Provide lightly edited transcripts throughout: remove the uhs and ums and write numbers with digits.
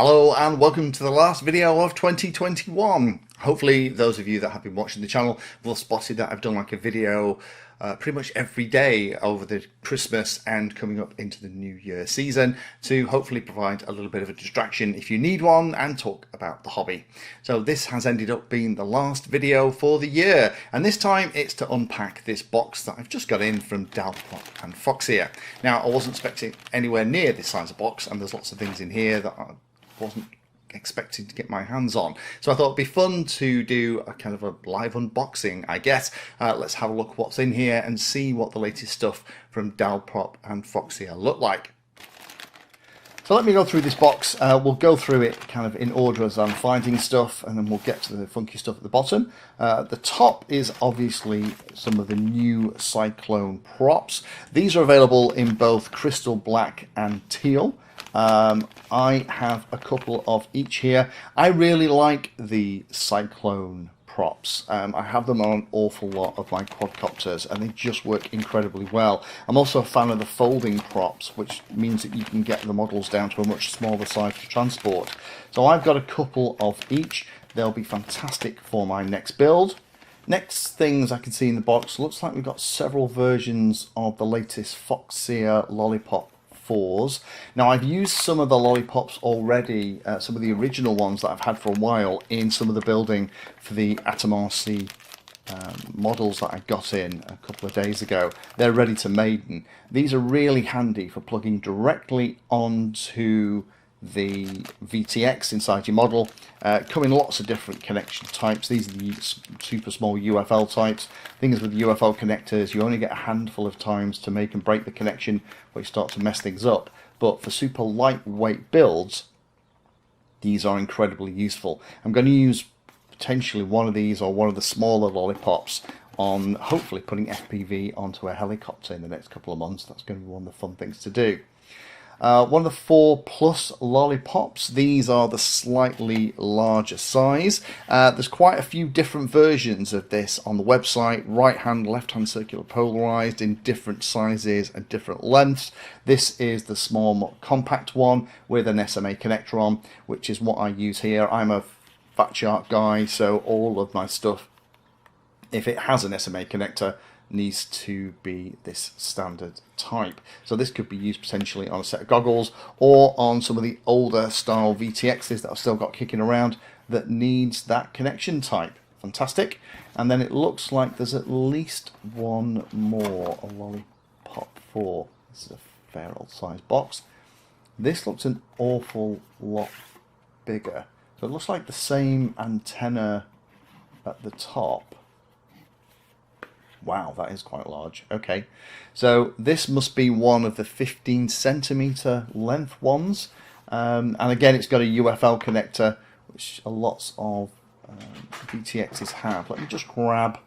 Hello and welcome to the last video of 2021. Hopefully those of you that have been watching the channel will have spotted that I've done like a video pretty much every day over the Christmas and coming up into the New Year season to hopefully provide a little bit of a distraction if you need one and talk about the hobby. So this has ended up being the last video for the year, and this time it's to unpack this box that I've just got in from DALProp and Foxeer. Now I wasn't expecting anywhere near this size of box, and there's lots of things in here that I wasn't expecting to get my hands on, so I thought it'd be fun to do a kind of a live unboxing, I guess. Let's have a look what's in here and see what the latest stuff from DALProp and Foxeer look like. So let me go through this box. We'll go through it kind of in order as I'm finding stuff, and then we'll get to the funky stuff at the bottom. The top is obviously some of the new Cyclone props. These are available in both crystal black and teal. I have a couple of each here. I really like the Cyclone props. I have them on an awful lot of my quadcopters and they just work incredibly well. I'm also a fan of the folding props, which means that you can get the models down to a much smaller size to transport. So I've got a couple of each. They'll be fantastic for my next build. Next things I can see in the box, looks like we've got several versions of the latest Foxeer Lollipop 4s. Now I've used some of the lollipops already, some of the original ones that I've had for a while in some of the building for the Atomar models that I got in a couple of days ago. They're ready to maiden. These are really handy for plugging directly onto the VTX inside your model. Come in lots of different connection types. These are the super small UFL types. Things with UFL connectors, you only get a handful of times to make and break the connection where you start to mess things up. But for super lightweight builds, these are incredibly useful. I'm going to use potentially one of these or one of the smaller lollipops on hopefully putting FPV onto a helicopter in the next couple of months. That's going to be one of the fun things to do. One of the 4 Plus lollipops, these are the slightly larger size. There's quite a few different versions of this on the website, right hand, left hand circular polarized in different sizes and different lengths. This is the small more compact one with an SMA connector on, which is what I use here. I'm a Fat Shark guy, so all of my stuff, if it has an SMA connector, needs to be this standard type. So this could be used potentially on a set of goggles or on some of the older style VTXs that I've still got kicking around that needs that connection type. Fantastic. And then it looks like there's at least one more, a Lollipop 4. This is a fair old size box. This looks an awful lot bigger. So it looks like the same antenna at the top. Wow, that is quite large. Okay, so this must be one of the 15 centimeter length ones, and again it's got a UFL connector, which lots of VTXs have. Let me just grab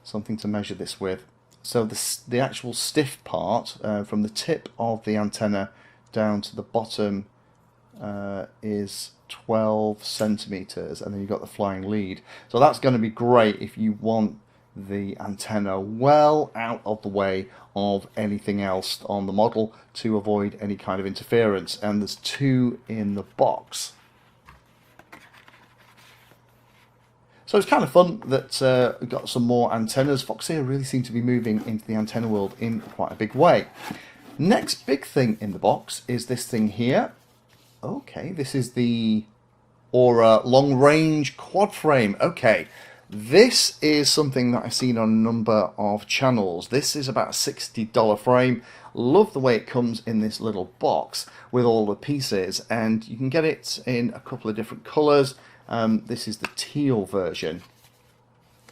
something to measure this with. So the actual stiff part from the tip of the antenna down to the bottom is 12 centimeters, and then you've got the flying lead. So that's going to be great if you want the antenna well out of the way of anything else on the model to avoid any kind of interference. And there's 2 in the box. So it's kind of fun that we've got some more antennas. Foxeer really seem to be moving into the antenna world in quite a big way. Next big thing in the box is this thing here. Okay, this is the Aura long range quad frame. Okay. This is something that I've seen on a number of channels. This is about a $60 frame. Love the way it comes in this little box with all the pieces, and you can get it in a couple of different colors. This is the teal version,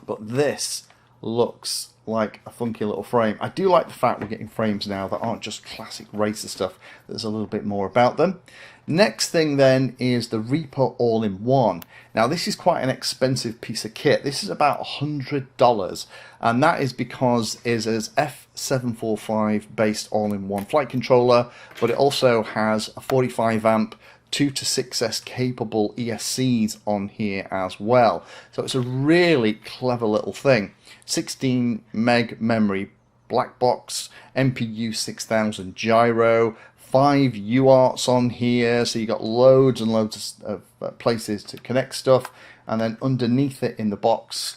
but this looks like a funky little frame. I do like the fact we're getting frames now that aren't just classic racer stuff. There's a little bit more about them. Next thing then is the Reaper all-in-one. Now this is quite an expensive piece of kit. This is about $100, and that is because it is F745 based all-in-one flight controller, but it also has a 45 amp 2 to 6S capable ESCs on here as well. So it's a really clever little thing. 16 meg memory black box, MPU 6000 gyro, 5 UARTs on here, so you got loads and loads of places to connect stuff, and then underneath it in the box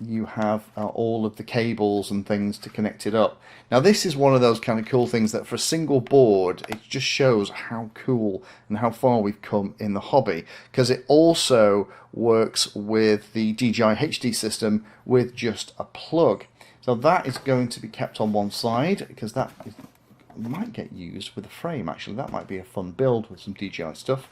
you have all of the cables and things to connect it up. Now this is one of those kind of cool things that for a single board, it just shows how cool and how far we've come in the hobby, because it also works with the DJI HD system with just a plug. So that is going to be kept on one side, because that might get used with a frame. Actually, that might be a fun build with some DJI stuff.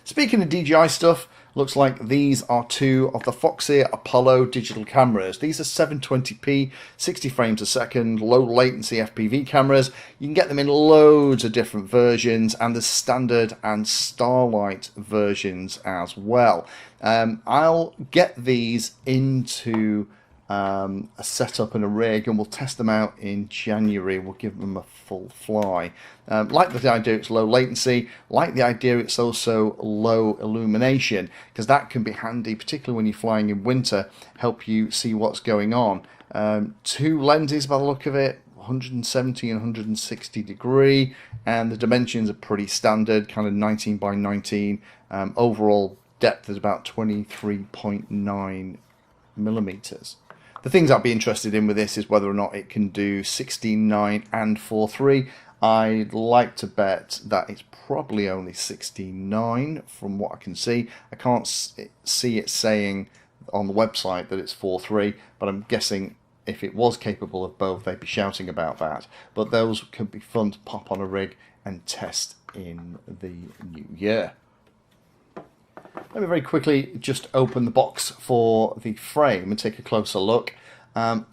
Speaking of DJI stuff, looks like these are 2 of the Foxeer Apollo digital cameras. These are 720p, 60 frames a second, low latency FPV cameras. You can get them in loads of different versions, and the standard and Starlight versions as well. I'll get these into a setup and a rig, and we'll test them out in January. We'll give them a full fly. Like the idea it's low latency, like the idea it's also low illumination, because that can be handy, particularly when you're flying in winter, help you see what's going on. 2 lenses by the look of it, 170 and 160 degree, and the dimensions are pretty standard, kind of 19 by 19. Overall depth is about 23.9 millimeters. The things I'd be interested in with this is whether or not it can do 16:9 and 4:3. I'd like to bet that it's probably only 16:9 from what I can see. I can't see it saying on the website that it's 4:3, but I'm guessing if it was capable of both, they'd be shouting about that. But those could be fun to pop on a rig and test in the new year. Let me very quickly just open the box for the frame and take a closer look.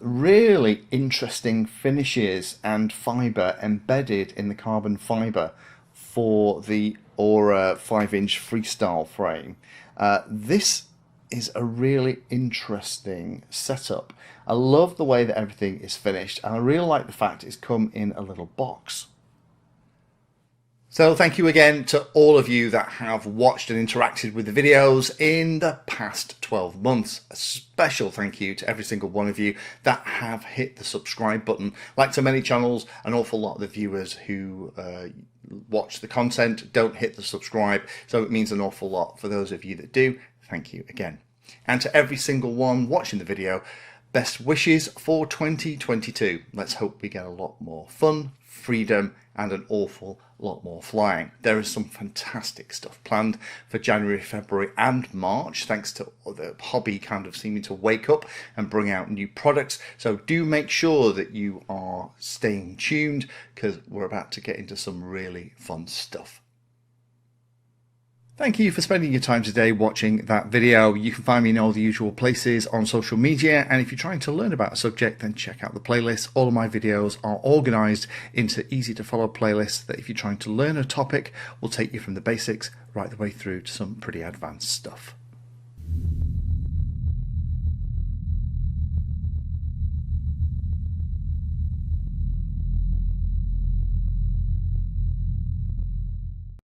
Really interesting finishes and fibre embedded in the carbon fibre for the Aura 5-inch freestyle frame. This is a really interesting setup. I love the way that everything is finished, and I really like the fact it's come in a little box. So thank you again to all of you that have watched and interacted with the videos in the past 12 months. A special thank you to every single one of you that have hit the subscribe button. Like so many channels, an awful lot of the viewers who watch the content don't hit the subscribe, so it means an awful lot for those of you that do. Thank you again. And to every single one watching the video, best wishes for 2022. Let's hope we get a lot more fun, freedom, and an awful lot more flying. There is some fantastic stuff planned for January, February and March, thanks to the hobby kind of seeming to wake up and bring out new products. So do make sure that you are staying tuned, because we're about to get into some really fun stuff. Thank you for spending your time today watching that video. You can find me in all the usual places on social media, and if you're trying to learn about a subject, then check out the playlist. All of my videos are organized into easy to follow playlists that if you're trying to learn a topic will take you from the basics right the way through to some pretty advanced stuff.